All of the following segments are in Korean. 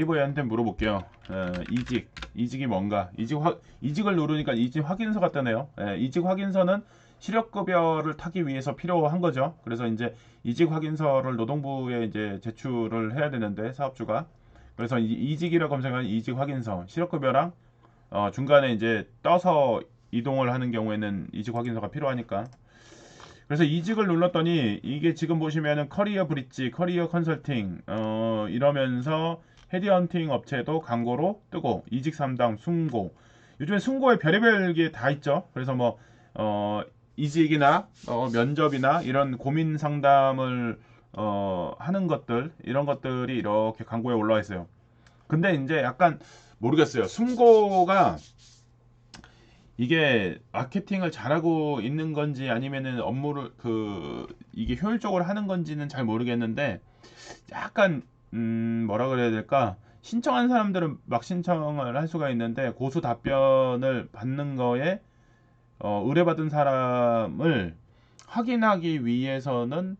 네이버한테 물어볼게요. 이직이 뭔가? 이직을 누르니까 이직 확인서가 뜨네요. 이직 확인서는 실업급여를 타기 위해서 필요한 거죠. 그래서 이제 이직 확인서를 노동부에 이제 제출을 해야 되는데 사업주가 그래서 이직이라 검색하면 이직 확인서, 실업급여랑 중간에 이제 떠서 이동을 하는 경우에는 이직 확인서가 필요하니까. 그래서 이직을 눌렀더니 이게 지금 보시면은 커리어 브릿지, 커리어 컨설팅 이러면서 헤드헌팅 업체도 광고로 뜨고 이직 상담, 순고. 요즘에 순고에 별의별 게 다 있죠. 그래서 뭐 이직이나 면접이나 이런 고민 상담을 하는 것들 이런 것들이 이렇게 광고에 올라와 있어요. 근데 이제 약간 모르겠어요. 순고가 이게 마케팅을 잘하고 있는 건지 아니면은 업무를 이게 효율적으로 하는 건지는 잘 모르겠는데 약간 뭐라 그래야 될까? 신청한 사람들은 막 신청을 할 수가 있는데 고수 답변을 받는 거에 의뢰받은 사람을 확인하기 위해서는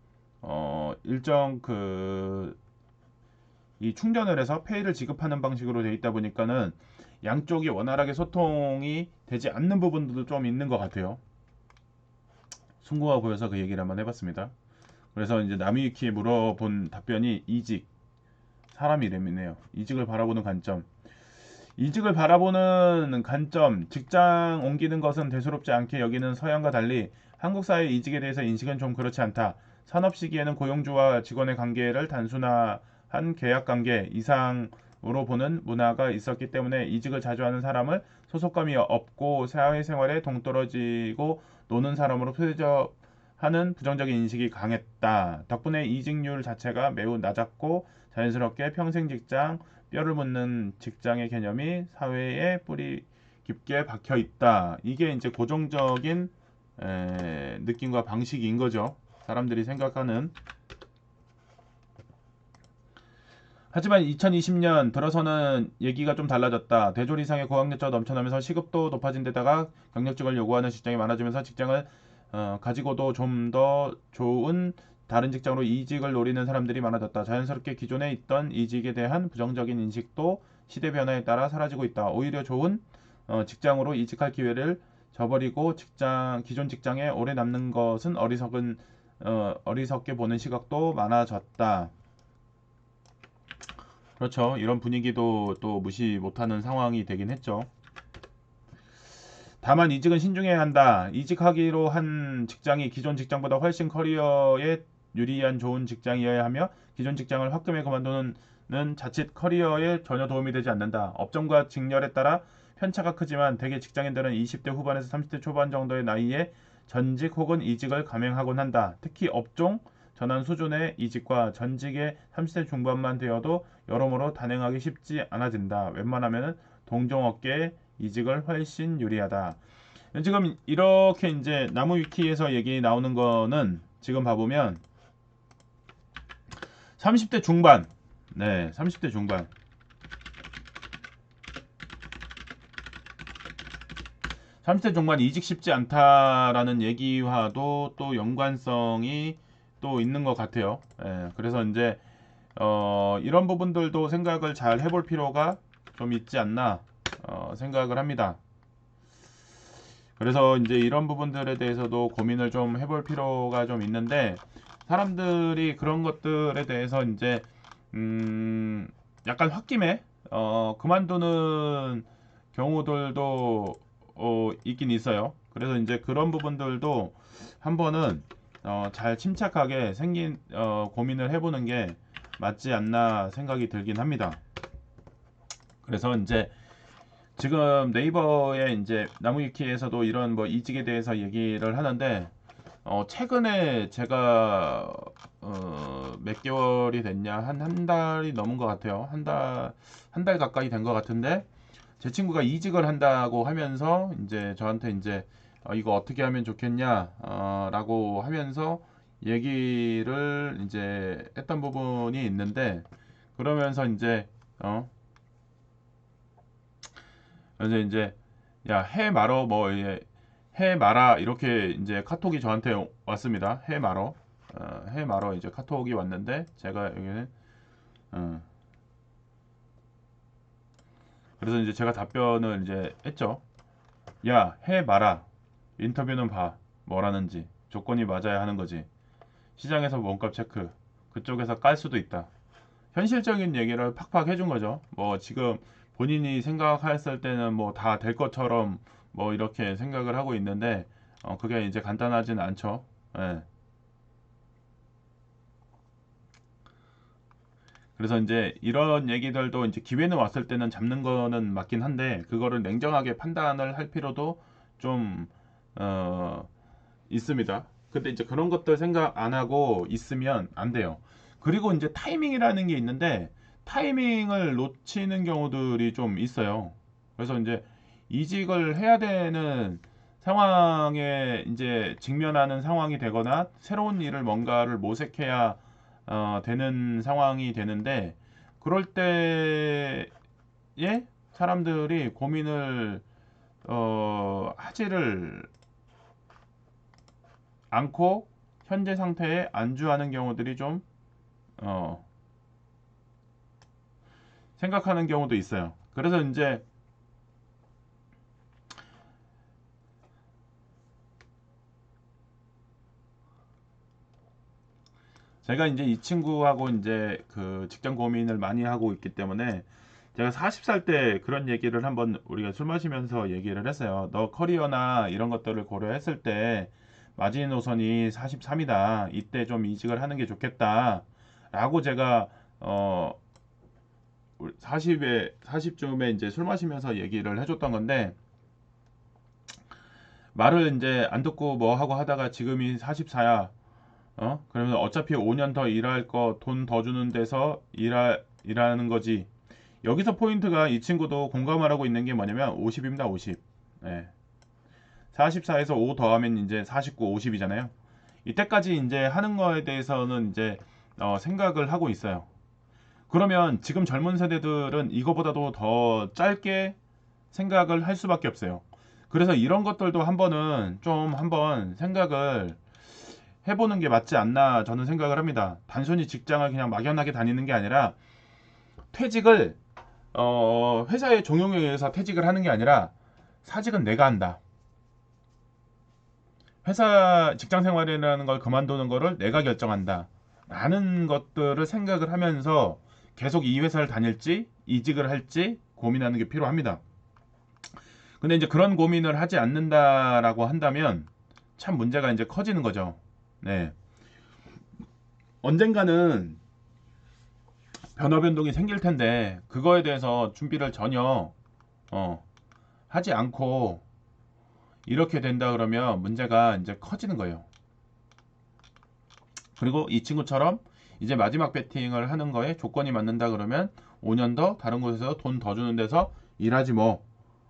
일정 이 충전을 해서 페이를 지급하는 방식으로 되어 있다 보니까는 양쪽이 원활하게 소통이 되지 않는 부분들도 좀 있는 것 같아요. 순고가 보여서 그 얘기를 한번 해봤습니다. 그래서 이제 나미위키에 물어본 답변이 이직, 사람 이름이네요. 이직을 바라보는 관점. 이직을 바라보는 관점, 직장 옮기는 것은 대수롭지 않게 여기는 서양과 달리 한국 사회 이직에 대해서 인식은 좀 그렇지 않다. 산업 시기에는 고용주와 직원의 관계를 단순한 계약 관계 이상으로 보는 문화가 있었기 때문에 이직을 자주 하는 사람을 소속감이 없고 사회생활에 동떨어지고 노는 사람으로 표적하는 부정적인 인식이 강했다. 덕분에 이직률 자체가 매우 낮았고 자연스럽게 평생 직장, 뼈를 묻는 직장의 개념이 사회에 뿌리 깊게 박혀 있다. 이게 이제 고정적인 느낌과 방식인 거죠. 사람들이 생각하는. 하지만 2020년 들어서는 얘기가 좀 달라졌다. 대졸 이상의 고학력자가 넘쳐나면서 시급도 높아진 데다가 경력직을 요구하는 직장이 많아지면서 직장을 가지고도 좀 더 좋은 다른 직장으로 이직을 노리는 사람들이 많아졌다. 자연스럽게 기존에 있던 이직에 대한 부정적인 인식도 시대 변화에 따라 사라지고 있다. 오히려 좋은 직장으로 이직할 기회를 저버리고 기존 직장에 오래 남는 것은 어리석게 보는 시각도 많아졌다. 그렇죠. 이런 분위기도 또 무시 못하는 상황이 되긴 했죠. 다만 이직은 신중해야 한다. 이직하기로 한 직장이 기존 직장보다 훨씬 커리어에 유리한 좋은 직장이어야 하며 기존 직장을 화금에 그만두는 자칫 커리어에 전혀 도움이 되지 않는다. 업종과 직렬에 따라 편차가 크지만 대개 직장인들은 20대 후반에서 30대 초반 정도의 나이에 전직 혹은 이직을 감행하곤 한다. 특히 업종 전환 수준의 이직과 전직의 30대 중반만 되어도 여러모로 단행하기 쉽지 않아진다. 웬만하면 동종업계에 이직을 훨씬 유리하다. 지금 이렇게 이제 나무 위키에서 얘기 나오는 거는 지금 봐보면 30대 중반, 네, 30대 중반, 30대 중반 이직 쉽지 않다라는 얘기와도 또 연관성이 또 있는 것 같아요. 그래서 이제 이런 부분들도 생각을 잘 해볼 필요가 좀 있지 않나 생각을 합니다. 그래서 이제 이런 부분들에 대해서도 고민을 좀 해볼 필요가 좀 있는데 사람들이 그런 것들에 대해서 이제 약간 홧김에 그만두는 경우들도 있긴 있어요. 그래서 이제 그런 부분들도 한번은 잘 침착하게 고민을 해보는 게 맞지 않나 생각이 들긴 합니다. 그래서 이제 지금 네이버에 이제 나무위키에서도 이런 뭐 이직에 대해서 얘기를 하는데 최근에 제가 몇 개월이 됐냐 한 달이 넘은 것 같아요. 한 달 가까이 된 것 같은데 제 친구가 이직을 한다고 하면서 이제 저한테 이제 이거 어떻게 하면 좋겠냐 라고 하면서 얘기를 이제 했던 부분이 있는데 그러면서 이제 야 해 말어 뭐 해 마라 이렇게 이제 카톡이 저한테 왔습니다. 해 말어 이제 카톡이 왔는데 제가 여기는 어, 그래서 이제 제가 답변을 이제 했죠. 야, 해 마라. 인터뷰는 봐. 뭐라는지. 조건이 맞아야 하는 거지. 시장에서 몸값 체크. 그쪽에서 깔 수도 있다. 현실적인 얘기를 팍팍 해준 거죠. 뭐 지금 본인이 생각했을 때는 뭐 다 될 것처럼 뭐 이렇게 생각을 하고 있는데 그게 이제 간단하진 않죠. 예. 그래서 이제 이런 얘기들도 이제 기회는 왔을 때는 잡는 거는 맞긴 한데 그거를 냉정하게 판단을 할 필요도 좀 있습니다. 근데 이제 그런 것들 생각 안 하고 있으면 안 돼요. 그리고 이제 타이밍이라는 게 있는데 타이밍을 놓치는 경우들이 좀 있어요. 그래서 이제 이직을 해야 되는 상황에 이제 직면하는 상황이 되거나 새로운 일을 뭔가를 모색해야 되는 상황이 되는데 그럴 때에 사람들이 고민을 하지를 않고 현재 상태에 안주하는 경우들이 좀 어, 생각하는 경우도 있어요. 그래서 이제 제가 이제 이 친구하고 이제 그 직장 고민을 많이 하고 있기 때문에 제가 40살 때 그런 얘기를 한번 우리가 술 마시면서 얘기를 했어요. 너 커리어나 이런 것들을 고려했을 때 마지노선이 43이다. 이때 좀 이직을 하는 게 좋겠다. 라고 제가 어 40쯤에 이제 술 마시면서 얘기를 해줬던 건데 말을 이제 안 듣고 뭐 하고 하다가 지금이 44야. 그러면 어차피 5년 더 일할 거 돈 더 주는 데서 일하는 거지. 여기서 포인트가 이 친구도 공감을 하고 있는 게 뭐냐면 50입니다. 50. 예. 44에서 5 더하면 이제 49, 50이잖아요. 이때까지 이제 하는 거에 대해서는 이제 생각을 하고 있어요. 그러면 지금 젊은 세대들은 이거보다도 더 짧게 생각을 할 수밖에 없어요. 그래서 이런 것들도 한번 생각을 해보는 게 맞지 않나 저는 생각을 합니다. 단순히 직장을 그냥 막연하게 다니는 게 아니라 퇴직을 회사의 종용에 의해서 퇴직을 하는 게 아니라 사직은 내가 한다. 회사 직장 생활이라는 걸 그만두는 거를 내가 결정한다. 라는 것들을 생각을 하면서 계속 이 회사를 다닐지 이직을 할지 고민하는 게 필요합니다. 근데 이제 그런 고민을 하지 않는다라고 한다면 참 문제가 이제 커지는 거죠. 네. 언젠가는 변화 변동이 생길 텐데 그거에 대해서 준비를 전혀 어, 하지 않고 이렇게 된다 그러면 문제가 이제 커지는 거예요. 그리고 이 친구처럼 이제 마지막 배팅을 하는 거에 조건이 맞는다 그러면 5년 더 다른 곳에서 돈 더 주는 데서 일하지 뭐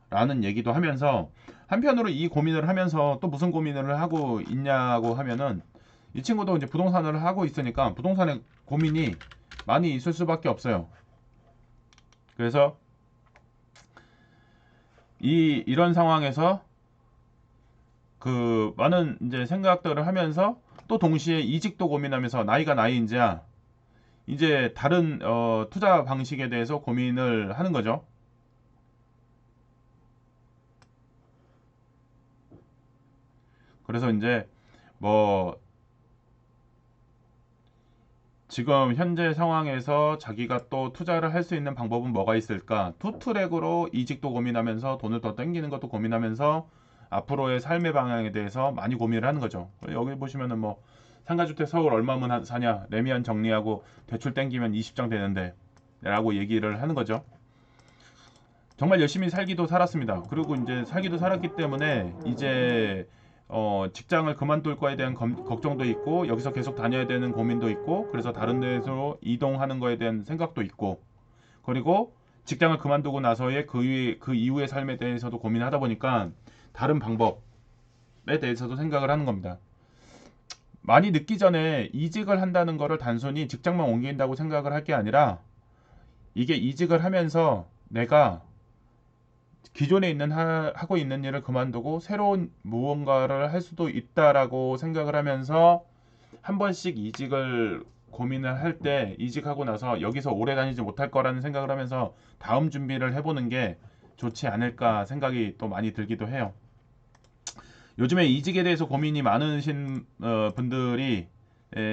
라는 얘기도 하면서 한편으로 이 고민을 하면서 또 무슨 고민을 하고 있냐고 하면은 이 친구도 이제 부동산을 하고 있으니까 부동산에 고민이 많이 있을 수밖에 없어요. 그래서 이런 상황에서 그 많은 이제 생각들을 하면서 또 동시에 이직도 고민하면서 나이가 나이인지야 이제 다른 투자 방식에 대해서 고민을 하는 거죠. 그래서 이제 뭐 지금 현재 상황에서 자기가 또 투자를 할 수 있는 방법은 뭐가 있을까? 투트랙으로 이직도 고민하면서 돈을 더 땡기는 것도 고민하면서 앞으로의 삶의 방향에 대해서 많이 고민을 하는 거죠. 여기 보시면은 뭐 상가주택 서울 얼마면 사냐? 레미안 정리하고 대출 땡기면 20장 되는데 라고 얘기를 하는 거죠. 정말 열심히 살기도 살았습니다. 그리고 이제 살기도 살았기 때문에 이제 직장을 그만둘 거에 대한 걱정도 있고 여기서 계속 다녀야 되는 고민도 있고 그래서 다른 데서 이동하는 거에 대한 생각도 있고 그리고 직장을 그만두고 나서의 그 이후의 삶에 대해서도 고민하다 보니까 다른 방법에 대해서도 생각을 하는 겁니다. 많이 늦기 전에 이직을 한다는 거를 단순히 직장만 옮긴다고 생각을 할 게 아니라 이게 이직을 하면서 내가 기존에 하고 있는 일을 그만두고 새로운 무언가를 할 수도 있다라고 생각을 하면서 한 번씩 이직을 고민을 할 때 이직하고 나서 여기서 오래 다니지 못할 거라는 생각을 하면서 다음 준비를 해보는 게 좋지 않을까 생각이 또 많이 들기도 해요. 요즘에 이직에 대해서 고민이 많으신 분들이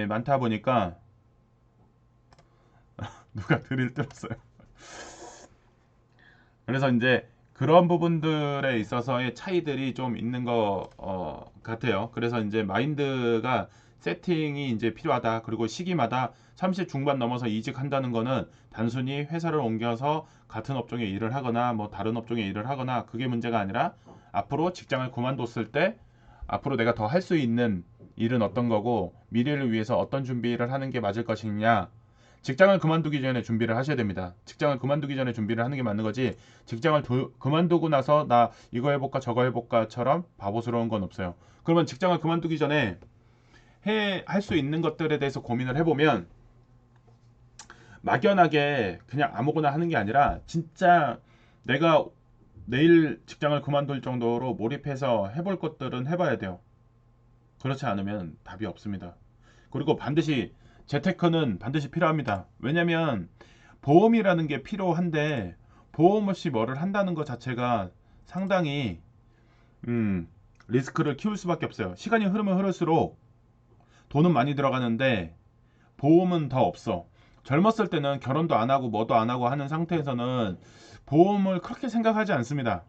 많다 보니까 누가 드릴 들었어요. 그래서 이제 그런 부분들에 있어서의 차이들이 좀 있는 것 같아요. 그래서 이제 마인드가 세팅이 이제 필요하다. 그리고 시기마다 30 중반 넘어서 이직한다는 거는 단순히 회사를 옮겨서 같은 업종에 일을 하거나 뭐 다른 업종에 일을 하거나 그게 문제가 아니라 앞으로 직장을 그만뒀을 때 앞으로 내가 더 할 수 있는 일은 어떤 거고 미래를 위해서 어떤 준비를 하는 게 맞을 것이냐. 직장을 그만두기 전에 준비를 하셔야 됩니다. 직장을 그만두기 전에 준비를 하는 게 맞는 거지. 직장을 그만두고 나서 나 이거 해볼까 저거 해볼까처럼 바보스러운 건 없어요. 그러면 직장을 그만두기 전에 할 수 있는 것들에 대해서 고민을 해보면 막연하게 그냥 아무거나 하는 게 아니라 진짜 내가 내일 직장을 그만둘 정도로 몰입해서 해볼 것들은 해봐야 돼요. 그렇지 않으면 답이 없습니다. 그리고 반드시 재테크는 반드시 필요합니다. 왜냐면 보험이라는 게 필요한데 보험 없이 뭐를 한다는 것 자체가 상당히 음, 리스크를 키울 수밖에 없어요. 시간이 흐르면 흐를수록 돈은 많이 들어가는데 보험은 더 없어. 젊었을 때는 결혼도 안 하고 뭐도 안 하고 하는 상태에서는 보험을 그렇게 생각하지 않습니다.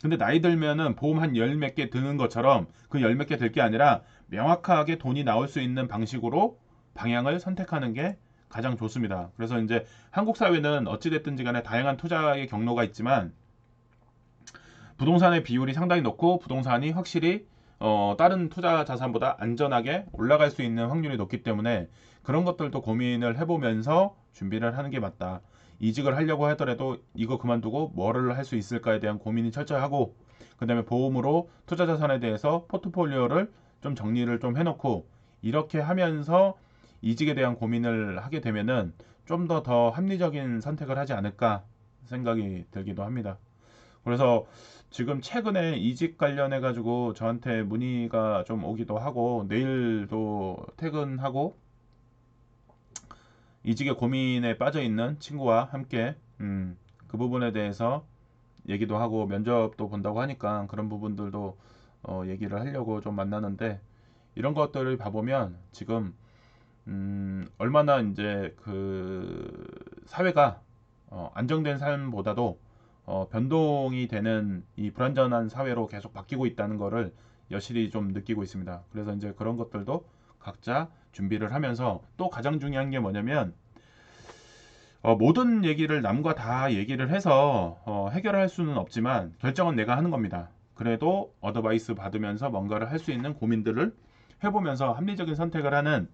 근데 나이 들면은 보험 한 열 몇 개 드는 것처럼 그 열 몇 개 들 게 아니라 명확하게 돈이 나올 수 있는 방식으로 방향을 선택하는 게 가장 좋습니다. 그래서 이제 한국 사회는 어찌됐든지 간에 다양한 투자의 경로가 있지만 부동산의 비율이 상당히 높고 부동산이 확실히 다른 투자 자산보다 안전하게 올라갈 수 있는 확률이 높기 때문에 그런 것들도 고민을 해보면서 준비를 하는 게 맞다. 이직을 하려고 하더라도 이거 그만두고 뭐를 할 수 있을까에 대한 고민이 철저히 하고 그 다음에 보험으로 투자 자산에 대해서 포트폴리오를 좀 정리를 좀 해놓고 이렇게 하면서 이직에 대한 고민을 하게 되면은 좀 더 합리적인 선택을 하지 않을까 생각이 들기도 합니다. 그래서 지금 최근에 이직 관련해 가지고 저한테 문의가 좀 오기도 하고 내일도 퇴근하고 이직의 고민에 빠져 있는 친구와 함께 그 부분에 대해서 얘기도 하고 면접도 본다고 하니까 그런 부분들도 얘기를 하려고 좀 만나는데 이런 것들을 봐보면 지금 얼마나 이제 그 사회가 안정된 삶보다도 변동이 되는 이 불안전한 사회로 계속 바뀌고 있다는 거를 여실히 좀 느끼고 있습니다. 그래서 이제 그런 것들도 각자 준비를 하면서 또 가장 중요한 게 뭐냐면 모든 얘기를 남과 다 얘기를 해서 해결할 수는 없지만 결정은 내가 하는 겁니다. 그래도 어드바이스 받으면서 뭔가를 할 수 있는 고민들을 해보면서 합리적인 선택을 하는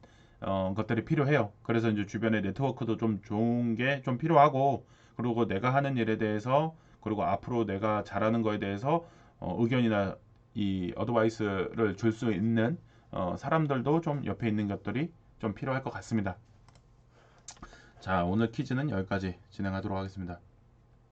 것들이 필요해요. 그래서 이제 주변에 네트워크도 좀 좋은 게 좀 필요하고 그리고 내가 하는 일에 대해서 그리고 앞으로 내가 잘하는 거에 대해서 의견이나 이 어드바이스를 줄 수 있는 사람들도 좀 옆에 있는 것들이 좀 필요할 것 같습니다. 자, 오늘 퀴즈는 여기까지 진행하도록 하겠습니다.